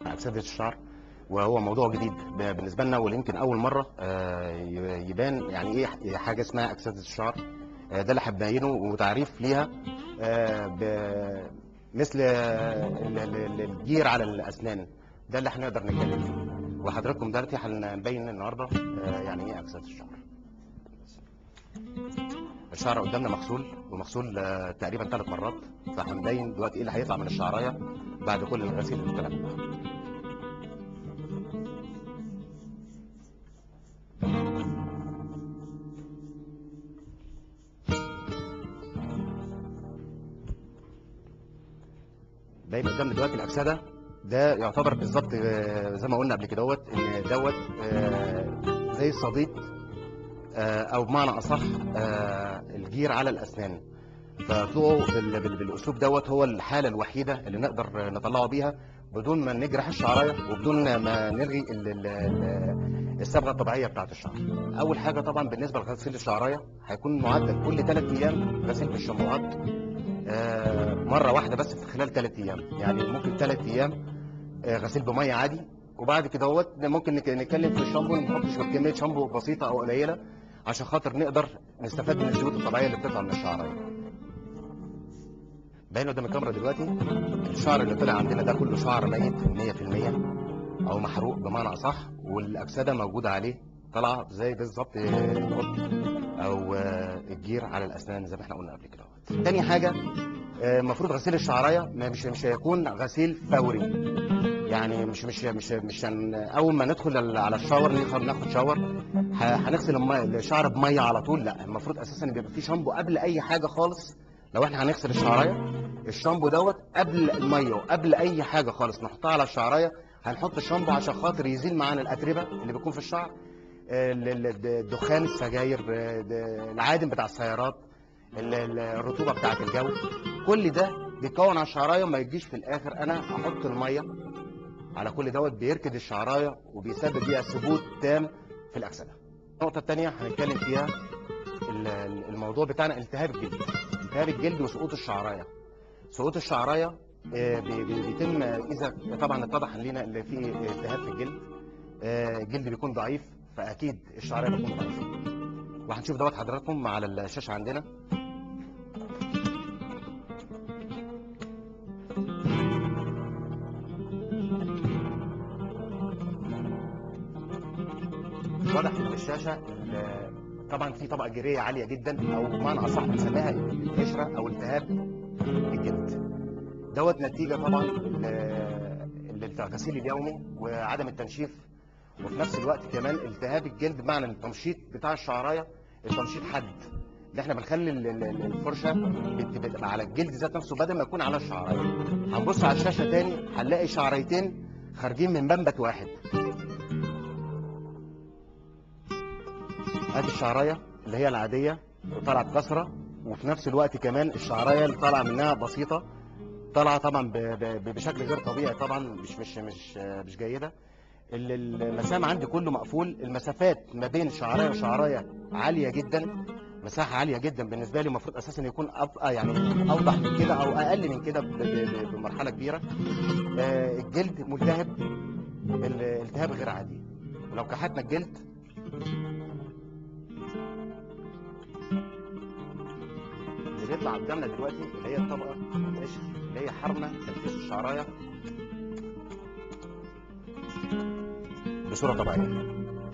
أكسدة الشعر، وهو موضوع جديد بالنسبة لنا، ويمكن أول مرة يبان يعني إيه حاجة اسمها أكسدة الشعر. ده اللي هنبينه وتعريف ليها، مثل الجير على الأسنان. ده اللي هنقدر نتكلم فيه، وحضراتكم دلوقتي هنبين النهارده يعني إيه أكسدة الشعر. الشعر قدامنا مغسول، ومغسول تقريبا 3 مرات، فهنبين دلوقتي إيه اللي هيطلع من الشعراية بعد كل الغسيل اللي طلع منها. باين قدامنا دلوقتي الاكسده. ده يعتبر بالظبط زي ما قلنا قبل كده ان دوت زي الصديد، او بمعنى اصح الجير على الاسنان. فطلوعه بالاسلوب دوت هو الحاله الوحيده اللي نقدر نطلعه بيها بدون ما نجرح الشعرايه وبدون ما نلغي الصبغه الطبيعيه بتاعت الشعر. اول حاجه طبعا بالنسبه لغسيل الشعرايه هيكون معدل كل 3 ايام غسيل بالشامبوهات، مره واحده بس في خلال 3 ايام. يعني ممكن 3 ايام غسيل بميه عادي، وبعد كده ممكن نتكلم في الشامبو، نحط شويه كميه شامبو بسيطه او قليله عشان خاطر نقدر نستفاد من الزيوت الطبيعيه اللي بتطلع من الشعرايه. باين قدام الكاميرا دلوقتي الشعر اللي طلع عندنا ده كله شعر ميت 100% او محروق بمعنى اصح، والاكسده موجوده عليه طالعه زي بالظبط القطن او الجير على الاسنان زي ما احنا قلنا قبل كده. تاني حاجه، المفروض غسيل الشعرايه مش هيكون غسيل فوري. يعني مش اول ما ندخل على الشاور ناخد شاور هنغسل الشعر بميه على طول. لا، المفروض اساسا يبقى في شامبو قبل اي حاجه خالص. لو احنا هنغسل الشعرايه، الشامبو دوت قبل الميه وقبل اي حاجه خالص نحطها على الشعرايه. هنحط الشامبو عشان خاطر يزيل معانا الاتربه اللي بتكون في الشعر، دخان السجاير، العادم بتاع السيارات، الرطوبه بتاعه الجو. كل ده بيتكون على الشعرايه، ما يجيش في الاخر انا احط الميه على كل دوت بيركد الشعرايه وبيسبب بيها ثبوت تام في الاكسده. النقطه الثانيه هنتكلم فيها الموضوع بتاعنا التهاب الجلد. التهاب الجلد وسقوط الشعرايه. سقوط الشعرايه بيتم اذا طبعا اتضح لنا ان في التهاب في الجلد. الجلد بيكون ضعيف، فاكيد الشعرايه بتكون ضعيفه. وهنشوف دوت حضراتكم على الشاشه عندنا. واضح من الشاشه طبعا في طبقه جيريه عاليه جدا، او بمعنى اصح بنسميها القشره او التهاب الجلد. دوت نتيجه طبعا للغسيل اليومي وعدم التنشيف، وفي نفس الوقت كمان التهاب الجلد بمعنى التمشيط بتاع الشعرايه. التمشيط حد اللي احنا بنخلي الفرشه بتبقى على الجلد ذات نفسه بدل ما يكون على الشعرايه. هنبص على الشاشه تاني هنلاقي شعريتين خارجين من منبت واحد. ادي الشعرايه اللي هي العاديه طلعت كسره، وفي نفس الوقت كمان الشعرايه اللي طالعه منها بسيطه طالعه طبعا بشكل غير طبيعي، طبعا مش جيده. المسام عندي كله مقفول. المسافات ما بين شعرايه وشعرايه عاليه جدا، مساحه عاليه جدا بالنسبه لي. المفروض اساسا يكون يعني اوضح من كده او اقل من كده بمرحله كبيره. الجلد ملتهب التهاب غير عادي. ولو كحتنا الجلد اللي بيطلع قدامنا دلوقتي اللي هي الطبقه القشر اللي هي حرمه تنفيذ الشعرايه بصوره طبيعيه.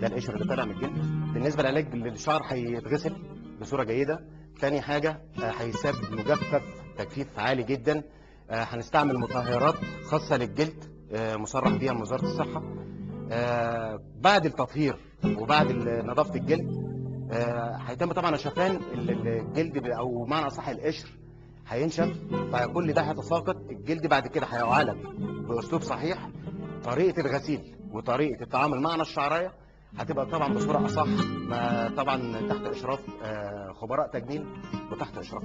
ده القشر اللي طالع من الجلد. بالنسبه للعلاج الشعر هيتغسل بصوره جيده. تاني حاجه هيساب مجفف تجفيف عالي جدا. هنستعمل مطهرات خاصه للجلد مصرح بيها من وزاره الصحه. بعد التطهير وبعد نظافه الجلد هيتم طبعا شفان الجلد او معنى اصح القشر هينشف، فكل ده هيتساقط. الجلد بعد كده هيعالج باسلوب صحيح. طريقه الغسيل وطريقه التعامل مع الشعرايه هتبقى طبعا بصوره اصح، طبعا تحت اشراف خبراء تجميل وتحت اشراف